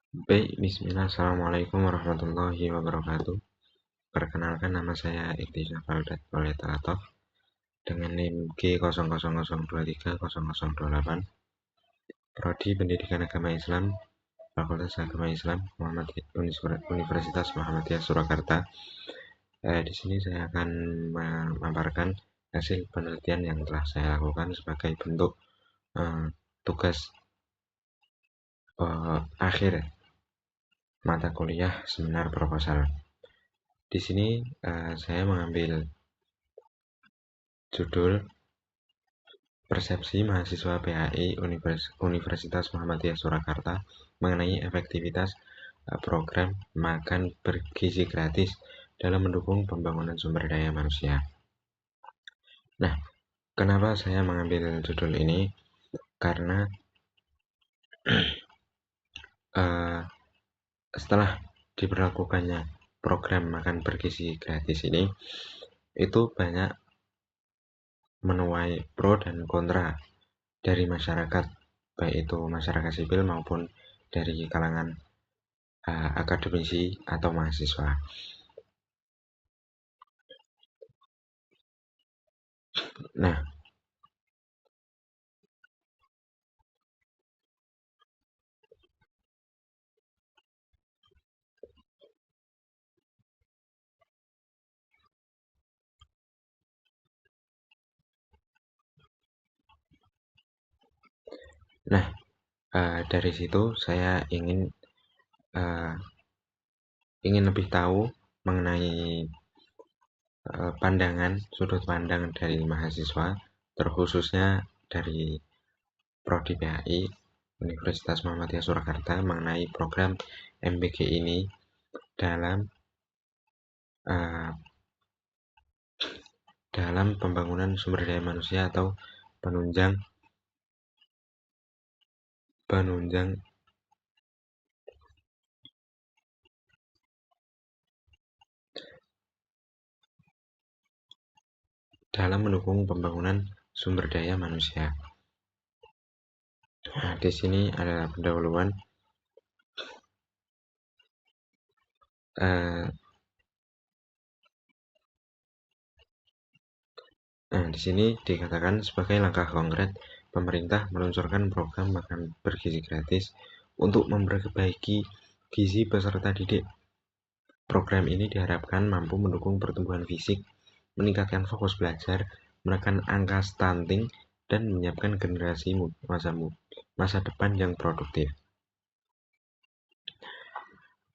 Baik, bismillah. Assalamualaikum warahmatullahi wabarakatuh. Perkenalkan, nama saya Ikti Syafal Datul dengan NIM G0002300028, Prodi Pendidikan Agama Islam, Fakultas Agama Islam, Universitas Muhammadiyah Surakarta. Di sini saya akan memaparkan hasil penelitian yang telah saya lakukan sebagai bentuk tugas akhir mata kuliah seminar proposal. Di sini saya mengambil judul Persepsi Mahasiswa PHI Universitas Muhammadiyah Surakarta mengenai efektivitas program makan bergizi gratis dalam mendukung pembangunan sumber daya manusia. Nah, kenapa saya mengambil judul ini? Karena setelah diberlakukannya program makan bergizi gratis ini, itu banyak menuai pro dan kontra dari masyarakat, baik itu masyarakat sipil maupun dari kalangan akademisi atau mahasiswa. Nah, dari situ saya ingin lebih tahu mengenai sudut pandang dari mahasiswa, terkhususnya dari Prodi PHI Universitas Muhammadiyah Surakarta mengenai program MBG ini dalam pembangunan sumber daya manusia atau penunjang dalam mendukung pembangunan sumber daya manusia. Nah, di sini adalah pendahuluan. Nah, di sini dikatakan sebagai langkah konkret, pemerintah meluncurkan program makan bergizi gratis untuk memperbaiki gizi peserta didik. Program ini diharapkan mampu mendukung pertumbuhan fisik, meningkatkan fokus belajar, menekan angka stunting, dan menyiapkan generasi masa depan yang produktif.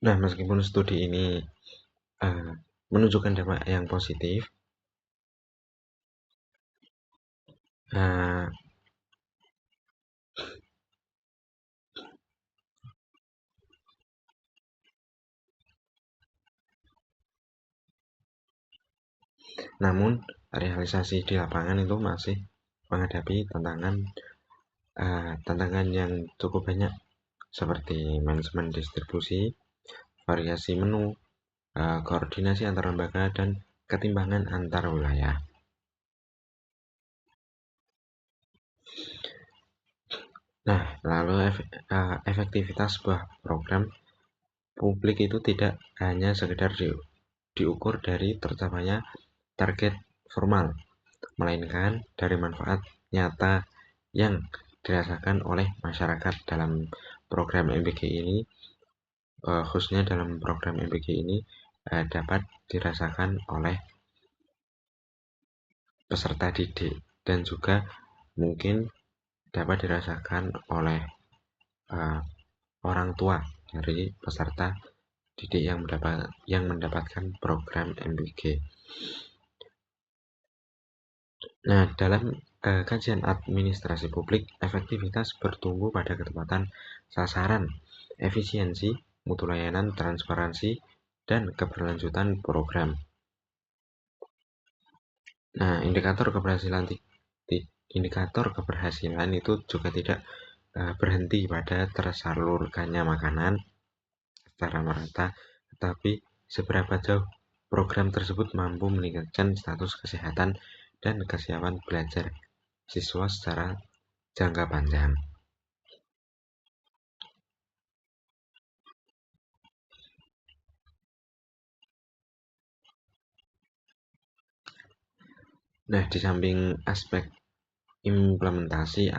Nah, meskipun studi ini menunjukkan dampak yang positif, namun realisasi di lapangan itu masih menghadapi tantangan yang cukup banyak, seperti manajemen distribusi, variasi menu, koordinasi antar lembaga, dan ketimbangan antar wilayah. Nah, lalu efektivitas sebuah program publik itu tidak hanya sekedar diukur dari tercapainya target formal, melainkan dari manfaat nyata yang dirasakan oleh masyarakat dalam program MBG ini. Khususnya dalam program MBG ini dapat dirasakan oleh peserta didik dan juga mungkin dapat dirasakan oleh orang tua dari peserta didik yang mendapatkan program MBG. Nah, dalam kajian administrasi publik, efektivitas bertumbuh pada ketepatan sasaran, efisiensi, mutu layanan, transparansi, dan keberlanjutan program. Nah, indikator keberhasilan itu juga tidak berhenti pada tersalurkannya makanan secara merata, tetapi seberapa jauh program tersebut mampu meningkatkan status kesehatan dan kesiapan belajar siswa secara jangka panjang. Nah, di samping aspek implementasi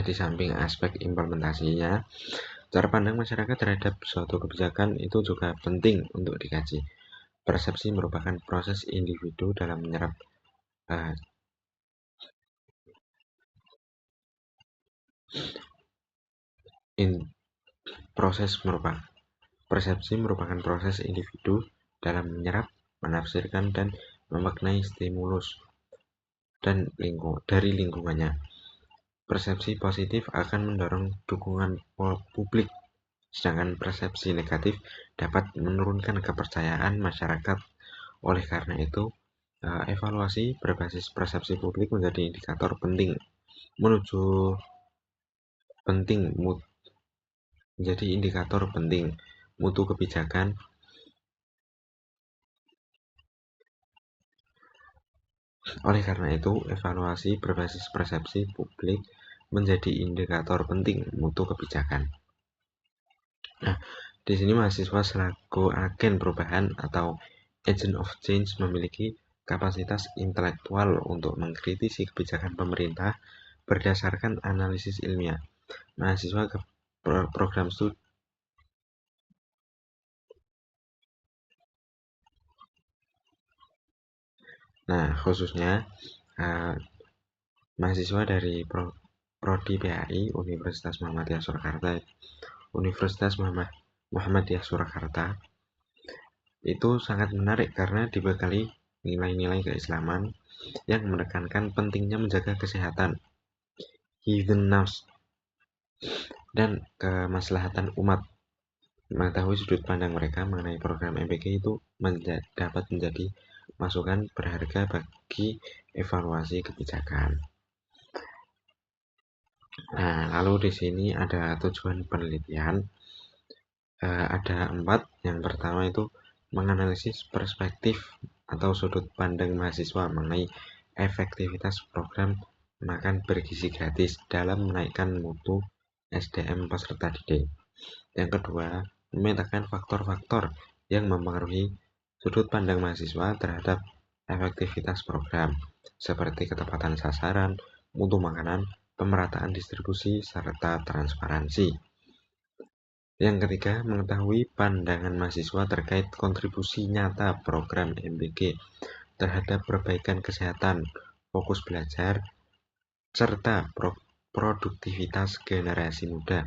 di samping aspek implementasinya, cara pandang masyarakat terhadap suatu kebijakan itu juga penting untuk dikaji. Persepsi merupakan proses individu dalam menyerap uh, in, proses merupakan persepsi merupakan proses individu dalam menyerap, menafsirkan, dan memaknai stimulus dari lingkungannya. Persepsi positif akan mendorong dukungan publik, sedangkan persepsi negatif dapat menurunkan kepercayaan masyarakat. Oleh karena itu, evaluasi berbasis persepsi publik menjadi indikator menuju penting menjadi indikator penting mutu kebijakan. Oleh karena itu, evaluasi berbasis persepsi publik menjadi indikator penting mutu kebijakan. Nah, di sini mahasiswa selaku agen perubahan atau agent of change memiliki kapasitas intelektual untuk mengkritisi kebijakan pemerintah berdasarkan analisis ilmiah. Mahasiswa ke program studi Nah, khususnya uh, mahasiswa dari Prodi PAI Universitas Muhammadiyah Surakarta itu sangat menarik karena dibekali nilai-nilai keislaman yang menekankan pentingnya menjaga kesehatan, hidden dan kemaslahatan umat. Mengetahui sudut pandang mereka mengenai program MPK itu dapat menjadi masukan berharga bagi evaluasi kebijakan. Nah, lalu di sini ada tujuan penelitian. Ada 4. Yang pertama itu menganalisis perspektif atau sudut pandang mahasiswa mengenai efektivitas program makan bergizi gratis dalam menaikkan mutu SDM peserta didik. Yang kedua, memetakan faktor-faktor yang mempengaruhi sudut pandang mahasiswa terhadap efektivitas program, seperti ketepatan sasaran, mutu makanan, pemerataan distribusi, serta transparansi. Yang ketiga, mengetahui pandangan mahasiswa terkait kontribusi nyata program MBG terhadap perbaikan kesehatan, fokus belajar, serta produktivitas generasi muda.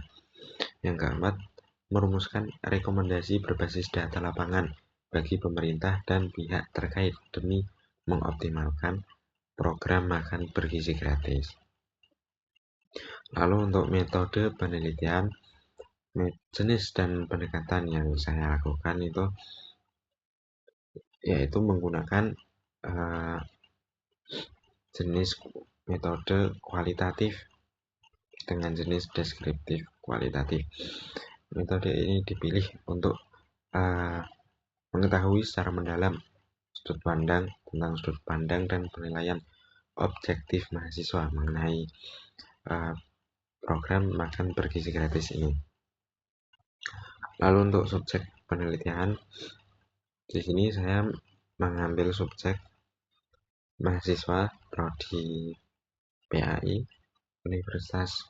Yang keempat, merumuskan rekomendasi berbasis data lapangan bagi pemerintah dan pihak terkait demi mengoptimalkan program makan bergizi gratis. Lalu untuk metode penelitian, jenis dan pendekatan yang saya lakukan itu yaitu menggunakan jenis metode kualitatif dengan jenis deskriptif kualitatif. Metode ini dipilih untuk mengetahui secara mendalam tentang sudut pandang dan penilaian objektif mahasiswa mengenai program makan bergizi gratis ini. Lalu untuk subjek penelitian, di sini saya mengambil subjek mahasiswa Prodi PAI Universitas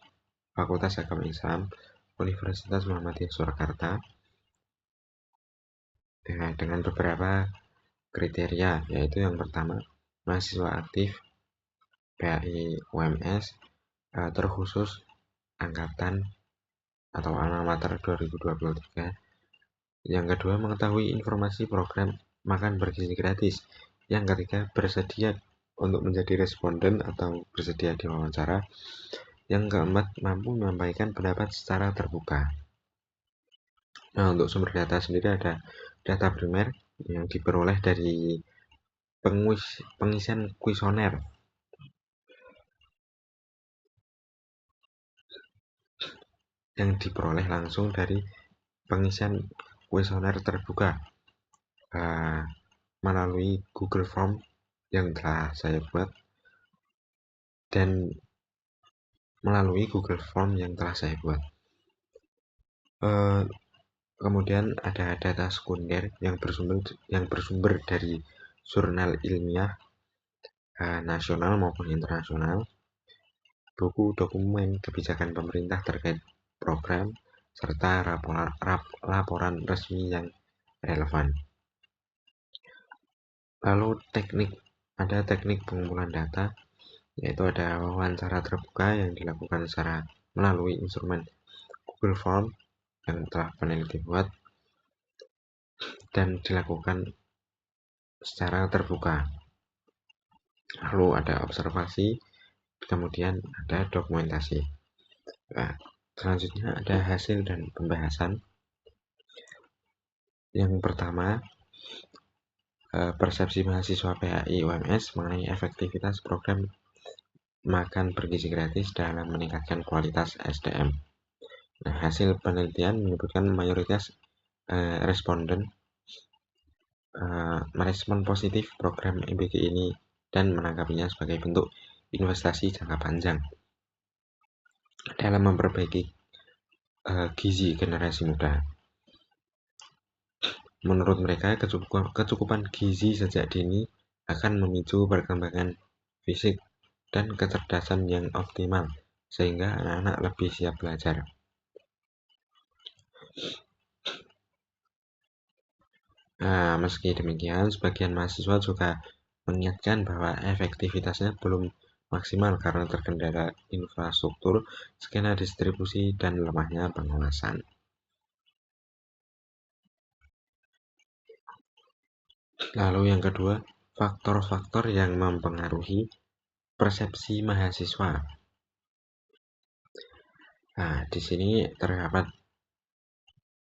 Fakultas Agama Islam Universitas Muhammadiyah Surakarta dengan beberapa kriteria, yaitu yang pertama mahasiswa aktif PAI UMS terkhusus angkatan atau alma mater 2023. Yang kedua, mengetahui informasi program makan bergizi gratis. Yang ketiga, bersedia untuk menjadi responden atau bersedia diwawancara. Yang keempat, mampu menyampaikan pendapat secara terbuka. Nah, untuk sumber data sendiri ada data primer yang diperoleh dari pengisian kuesioner yang diperoleh langsung dari pengisian kuesioner terbuka melalui Google Form yang telah saya buat dan melalui Google Form yang telah saya buat. Kemudian ada data sekunder yang bersumber dari jurnal ilmiah nasional maupun internasional, buku dokumen kebijakan pemerintah terkait program, serta laporan resmi yang relevan. Lalu ada teknik pengumpulan data, yaitu ada wawancara terbuka yang dilakukan secara melalui instrumen Google Form yang telah peneliti buat dan dilakukan secara terbuka. Lalu ada observasi, kemudian ada dokumentasi. Nah, selanjutnya ada hasil dan pembahasan. Yang pertama, persepsi mahasiswa PAI UMS mengenai efektivitas program makan bergizi gratis dalam meningkatkan kualitas SDM. Nah, hasil penelitian menyebutkan mayoritas responden merespon positif program MBG ini dan menanggapinya sebagai bentuk investasi jangka panjang dalam memperbaiki gizi generasi muda. Menurut mereka, kecukupan gizi sejak dini akan memicu perkembangan fisik dan kecerdasan yang optimal, sehingga anak-anak lebih siap belajar. Nah, meski demikian, sebagian mahasiswa juga mengingatkan bahwa efektivitasnya belum maksimal karena terkendala infrastruktur, skema distribusi, dan lemahnya pengawasan. Lalu yang kedua, faktor-faktor yang mempengaruhi persepsi mahasiswa. Nah, di sini terdapat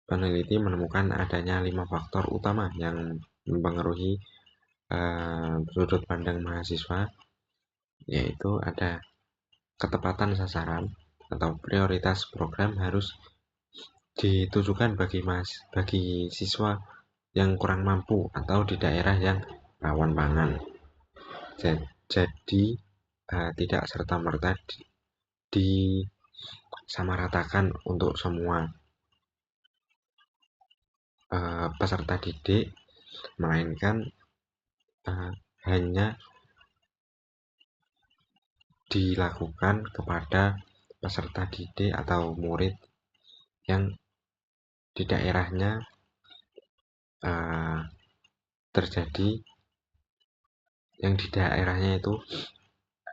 peneliti menemukan adanya 5 faktor utama yang mempengaruhi sudut pandang mahasiswa, yaitu ada ketepatan sasaran atau prioritas program harus ditujukan bagi siswa yang kurang mampu atau di daerah yang rawan pangan. Jadi tidak serta-merta disamaratakan untuk semua peserta didik, melainkan hanya dilakukan kepada peserta didik atau murid yang di daerahnya terjadi, yang di daerahnya itu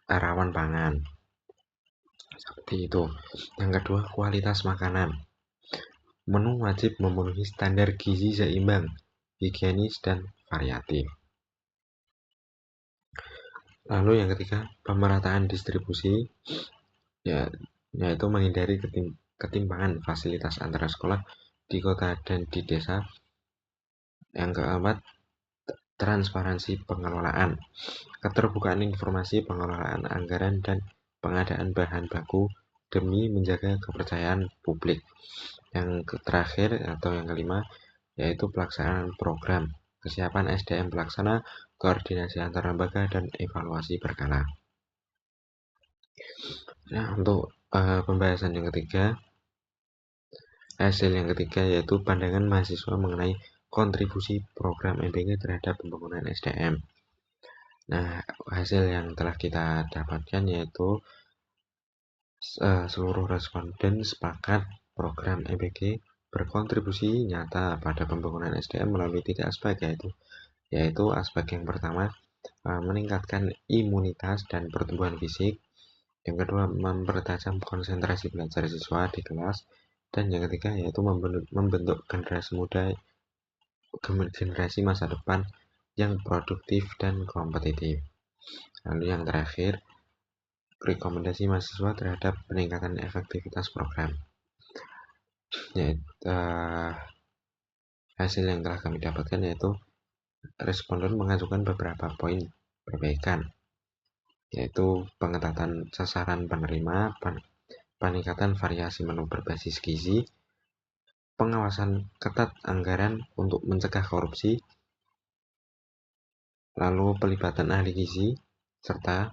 rawan pangan. Seperti itu. Yang kedua, kualitas makanan. Menu wajib memenuhi standar gizi seimbang, higienis, dan variatif. Lalu yang ketiga, pemerataan distribusi, yaitu menghindari ketimpangan fasilitas antara sekolah di kota dan di desa. Yang keempat, transparansi pengelolaan, keterbukaan informasi pengelolaan anggaran dan pengadaan bahan baku demi menjaga kepercayaan publik. Yang terakhir atau yang kelima, yaitu pelaksanaan program, kesiapan SDM pelaksana, koordinasi antar lembaga, dan evaluasi berkala. Nah, untuk pembahasan yang ketiga, hasil yang ketiga yaitu pandangan mahasiswa mengenai kontribusi program MBG terhadap pembangunan SDM. Nah, hasil yang telah kita dapatkan yaitu seluruh responden sepakat program MBG berkontribusi nyata pada pembangunan SDM melalui 3 aspek, yaitu aspek yang pertama, meningkatkan imunitas dan pertumbuhan fisik. Yang kedua, mempertajam konsentrasi belajar siswa di kelas. Dan yang ketiga, yaitu membentuk generasi masa depan yang produktif dan kompetitif. Lalu yang terakhir, rekomendasi mahasiswa terhadap peningkatan efektivitas program. Hasil yang telah kami dapatkan yaitu responden mengajukan beberapa poin perbaikan, yaitu pengetatan sasaran penerima, peningkatan variasi menu berbasis gizi, pengawasan ketat anggaran untuk mencegah korupsi, lalu pelibatan ahli gizi, serta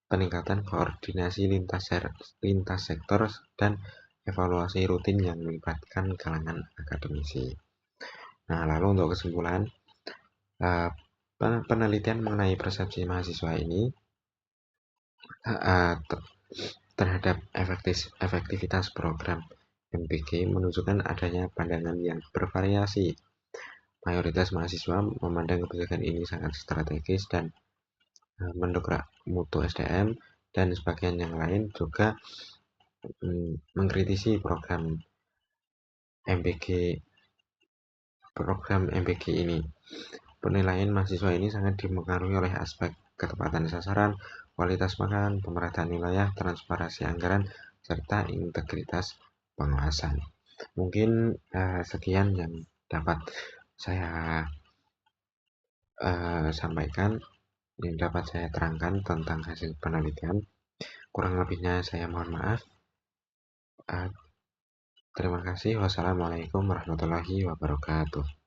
peningkatan koordinasi lintas sektor dan evaluasi rutin yang melibatkan kalangan akademisi. Nah, lalu untuk kesimpulan, uh, penelitian mengenai persepsi mahasiswa ini terhadap efektivitas program MBG menunjukkan adanya pandangan yang bervariasi. Mayoritas mahasiswa memandang kebijakan ini sangat strategis dan mendongkrak mutu SDM, dan sebagian yang lain juga mengkritisi program MBG ini. Penilaian mahasiswa ini sangat dipengaruhi oleh aspek ketepatan sasaran, kualitas makanan, pemerataan wilayah, transparansi anggaran, serta integritas pengawasan. Mungkin sekian yang dapat saya sampaikan, yang dapat saya terangkan tentang hasil penelitian. Kurang lebihnya saya mohon maaf. Terima kasih. Wassalamualaikum warahmatullahi wabarakatuh.